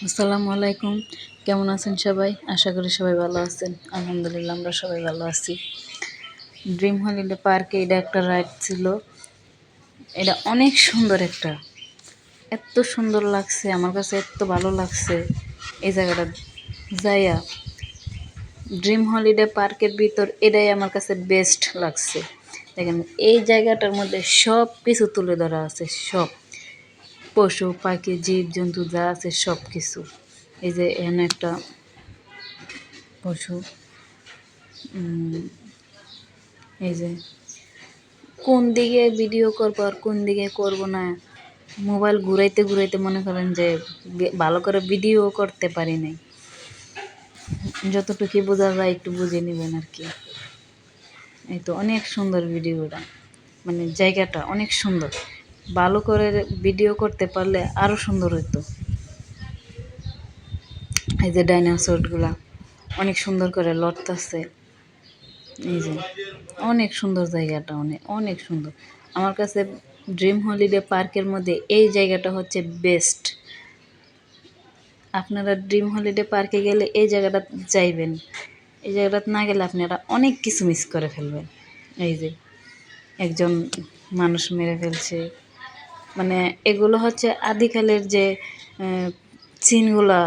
আসসালামু আলাইকুম। কেমন আছেন সবাই? আশা করি সবাই ভালো আছেন। আলহামদুলিল্লাহ আমরা সবাই ভালো আছি। ড্রিম হলিডে পার্কে এটা একটা রাইড ছিল। এটা অনেক সুন্দর একটা, এত সুন্দর লাগছে আমার কাছে, এত ভালো লাগছে এই জায়গাটা যাইয়া। ড্রিম হলিডে পার্কের ভিতর এটাই আমার কাছে বেস্ট লাগছে। দেখেন এই জায়গাটার মধ্যে সব কিছু তুলে ধরা আছে, সব পশু পাখি জীব জন্তু যা আছে সব কিছু। এই যে এখানে একটা পশু, এই যে কোন দিকে ভিডিও করবো আর কোন দিকে করব না, মোবাইল ঘুরাইতে ঘুরাইতে মনে করেন যে ভালো করে ভিডিও করতে পারি নাই। যতটুকু বোঝা যায় একটু বুঝে নেবেন আর কি। এই তো অনেক সুন্দর ভিডিওটা, মানে জায়গাটা অনেক সুন্দর। ভালো করে ভিডিও করতে পারলে আরও সুন্দর হতো। এই যে ডাইনোসরগুলা অনেক সুন্দর করে লড়তেছে। এই যে অনেক সুন্দর জায়গাটা, অনেক অনেক সুন্দর আমার কাছে। ড্রিম হলিডে পার্কের মধ্যে এই জায়গাটা হচ্ছে বেস্ট। আপনারা ড্রিম হলিডে পার্কে গেলে এই জায়গাটা যাইবেন। এই জায়গাটা না গেলে আপনারা অনেক কিছু মিস করে ফেলবেন। এই যে একজন মানুষ মেরে ফেলছে, মানে এগুলো হচ্ছে আদিকালের যে সিনগুলা,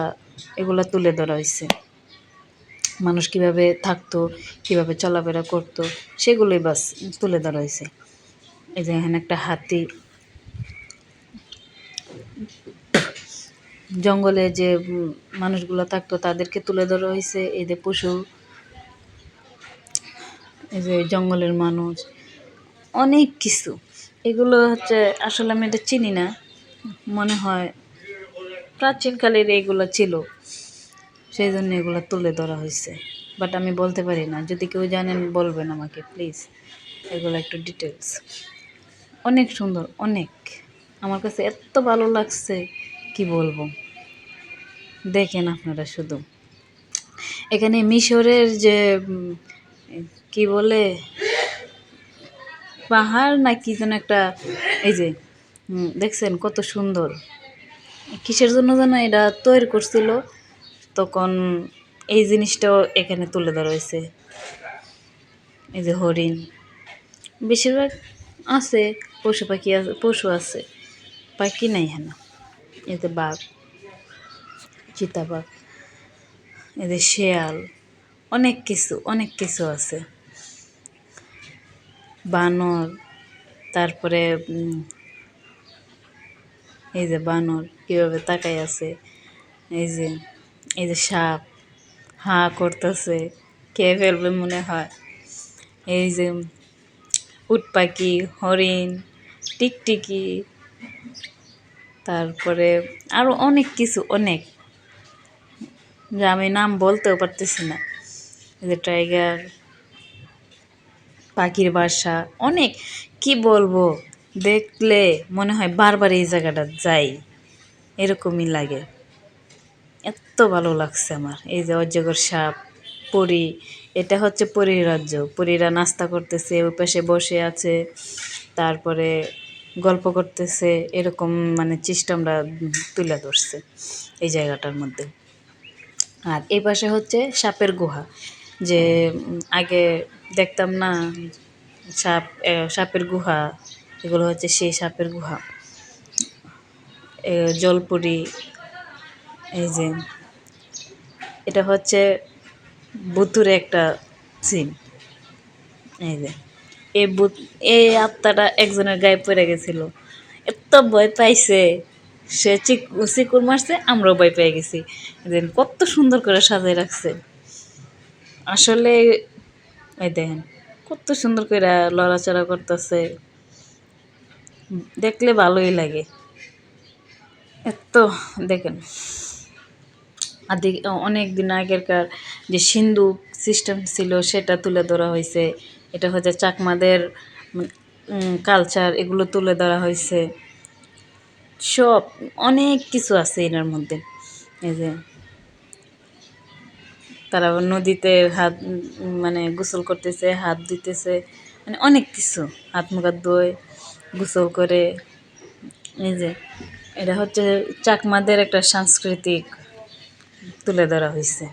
এগুলা তুলে ধরা হয়েছে। মানুষ কিভাবে থাকতো, কিভাবে চলাফেরা করতো, সেগুলোই বাস তুলে ধরা হয়েছে। এই যে এখানে একটা হাতি, জঙ্গলে যে মানুষগুলো থাকতো তাদেরকে তুলে ধরা হয়েছে। এই যে পশু, এই যে জঙ্গলের মানুষ, অনেক কিছু। এগুলো হচ্ছে আসলে আমি এটা চিনি না, মনে হয় প্রাচীনকালের এগুলো ছিল, সেই জন্য এগুলো তুলে ধরা হয়েছে। বাট আমি বলতে পারি না, যদি কেউ জানেন বলবেন আমাকে প্লিজ। এগুলো একটু ডিটেলস। অনেক সুন্দর, অনেক আমার কাছে এত ভালো লাগছে কি বলবো। দেখেন আপনারা শুধু এখানে মিশরের যে কি বলে পাহাড় না কি যেন একটা, এই যে দেখছেন কত সুন্দর। কিসের জন্য যেন এটা তৈরি করছিল, তখন এই জিনিসটাও এখানে তুলে ধরা হয়েছে। এই যে হরিণ, বেশিরভাগ আছে পশু পাখি, আছে পশু আছে, পাখি নাই হ্যাঁ। এতে বাঘ, চিতাবাঘ, এদের শেয়াল, অনেক কিছু অনেক কিছু আছে। বানর, তারপরে এই যে বানর কীভাবে তাকাই আছে। এই যে এই যে সাপ হাঁ করতেছে, খেয়ে ফেলবে মনে হয়। এই যে উট পাখি, হরিণ, টিকটিকি, তারপরে আরও অনেক কিছু, অনেক, যা আমি নাম বলতেও পারতেছি না। এই যে টাইগার, পাখির বাসা, অনেক, কি বলবো, দেখলে মনে হয় বারবার এই জায়গাটা যাই, এরকমই লাগে। এত ভালো লাগছে আমার। এই যে অজগর সাপ, পরী, এটা হচ্ছে পরীর রাজ্য। পরীরা নাস্তা করতেছে, ওই পাশে বসে আছে, তারপরে গল্প করতেছে, এরকম মানে সিস্টেমটা তুলে ধরছে এই জায়গাটার মধ্যে। আর এই পাশে হচ্ছে সাপের গুহা, যে আগে দেখতাম না সাপের গুহা, এগুলো হচ্ছে সেই সাপের গুহা। জলপরি, এই যে এটা হচ্ছে বুতুরে একটা সিন। এই যে এই ভূত, এই আত্মাটা একজনের গায়ে পড়ে গেছিল, এত ভয় পাইছে, সে চিকুর মারছে, আমরাও ভয় পেয়ে গেছি। কত সুন্দর করে সাজায় রাখছে আসলে। এই দেখেন কত সুন্দর করে লড়াচড়া করতেছে, দেখলে ভালোই লাগে এত। দেখেন আদি অনেক দিন আগেরকার যে সিন্ধুক সিস্টেম ছিল সেটা তুলে ধরা হয়েছে। এটা হচ্ছে চাকমাদের কালচার, এগুলো তুলে ধরা হয়েছে। সব অনেক কিছু আছে এটার মধ্যে। এই যে তারা নদীতে হাত মানে গোসল করতেছে, হাত দিতেছে, মানে অনেক কিছু, হাত মুখ ধুয়ে গোসল করে। এই যে এটা হচ্ছে চাকমাদের একটা সাংস্কৃতিক তুলে ধরা হয়েছে।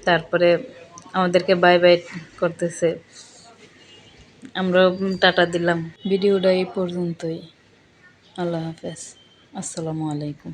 তারপরে আমাদেরকে বাই বাই করতেছে, আমরাও টাটা দিলাম। ভিডিওটা এই পর্যন্তই। আল্লাহ হাফেজ, আসসালামু আলাইকুম।